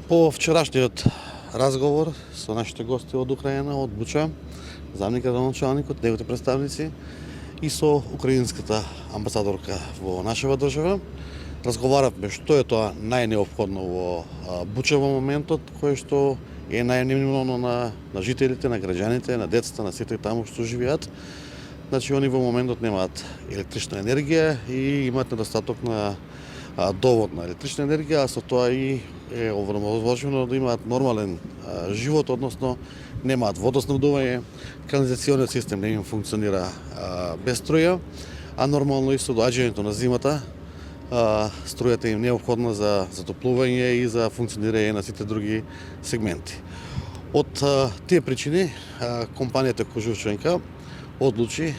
По вчерашниот разговор со нашите гости од Украина, од Буча, заместник градоначалникот, неговите представници и со украинската амбасадорка во нашава држава, разговаравме што е тоа најнеопходно во Буча во моментот, кое што е најнемнивно на жителите, на граѓаните, на децата, на сите таму што живеат. Значи, они во моментот немаат електрична енергија и имаат недостаток на довод на електрична енергија, а со тоа и е овозможено да имаат нормален живот, односно немаат водоснабдување, канализационниот систем не им функционира без струја, а нормално и со доаѓањето на зимата струјата им неопходна за затоплување и за функционирање на сите други сегменти. Од тие причини компанијата Кожувченка одлучи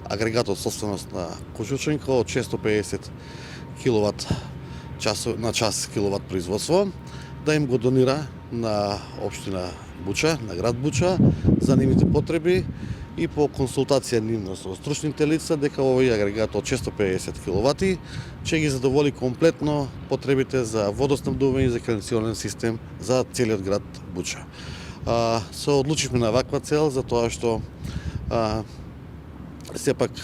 агрегатот собственост на Кожувченка од 650 киловат на час киловат производство да им го донира на општина Буча, на град Буча за нивните потреби и по консултација нивно со стручните лица дека овој агрегат од 650 киловати ќе ги задоволи комплетно потребите за водоснабдување и за канализационен систем за целиот град Буча. Се одлучивме на ваква цел за тоа што сепак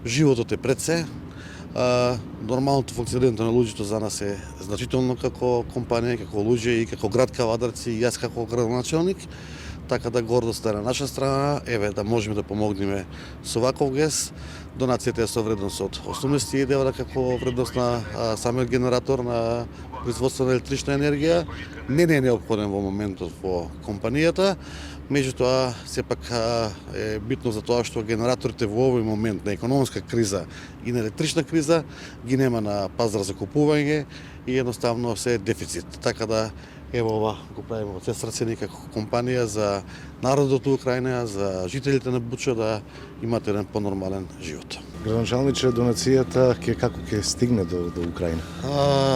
животот е пред се. Нормалното функционирање на луѓето за нас е значително како компанија, како луѓе и како град Кавадарци и јас како градоначалник, така да гордоста е на наша страна, еве да можеме да помогнеме со ваков гест. Донацијата е со вредност од 80 евра како вредност на самиот генератор на производство на електрична енергија. Не е неопходен во моментот во компанијата, меѓутоа сепак е битно за тоа што генераторите во овој момент на економска криза и на електрична криза ги нема на пазар за купување и едноставно се е дефицит. Така да ево ова го правиме од се срце како компанија за народот во Украина, за жителите на Буча да имат еден понормален живот. Градоначалниче, донацијата како ќе стигне до Украина?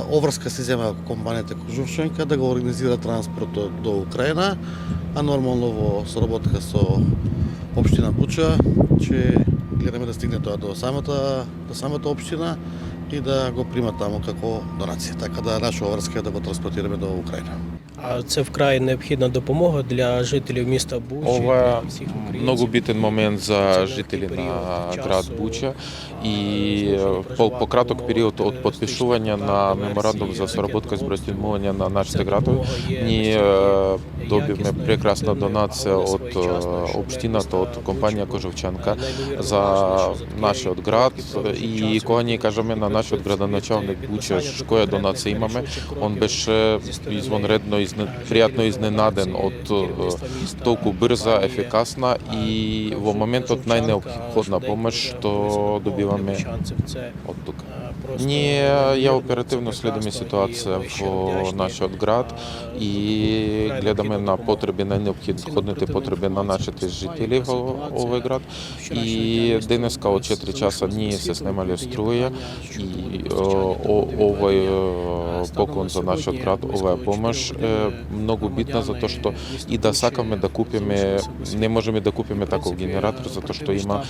Обврска се зема компанијата Кожувченка да го организира транспортот до Украина, а нормално во соработка со општина Буча ќе гледаме да стигне тоа до самата општина и да го примат таму како донација. Така да наша обврска е да го транспортираме до Украина. А це вкрай необхідна допомога для жителів міста Бучі, Ова для всіх українців. много битен момент за жители на град Буча и по краток период од подпишување на меморандум за соработка и збројување на нашите градови, ние добивме прекрасна донација од општината, од компанија Кожувченка за нашиот град и кога ние кажеме на нашиот градоначалник Буча која донација имаме, он беше извонредно пријатно изненаден од толку брза, ефикасна и во моментот најнеопходна помош што добиваме од тука. Ние ја оперативно следиме ситуација во нашиот град и гледаме на потреби, најнеопходните потреби на нашите жители во овој град и денеска од 4 часа ние се снемале струја и овој поклон за нашиот град, оваа помош е многу битна затоа што и да сакаме да купиме, не можеме да купиме таков генератор затоа што има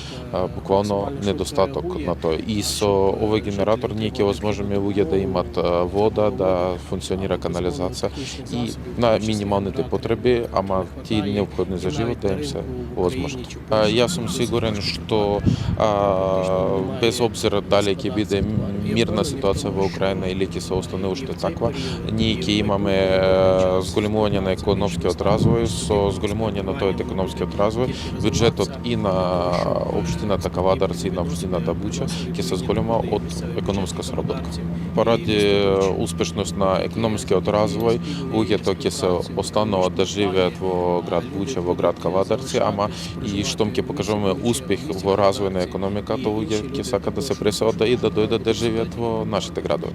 буквално недостаток на тоа. И со овој генератор ние ќе возможиме луѓе да имат вода, да функционира канализација и на минималните потреби, ама тие неопходни за живот да им се возможно. Јас сум сигурен што без обзир дали ќе биде мирна ситуација во Украина или ќе се остане уште таква, ние ќе имаме зголемување на економскиот развој, со зголемување на тој економскиот развој, бюджетот и на општината Кавадарци и на општината Буча ќе се зголема од економска соработка. Поради успешност на економскиот развој, луѓето ќе се остануваат да живеат во град Буча, во град Кавадарци, ама и штом ќе покажуваме успех во развој на економиката, луѓе ќе сакат да се преселат и да дојдат да живеат во нашите градови.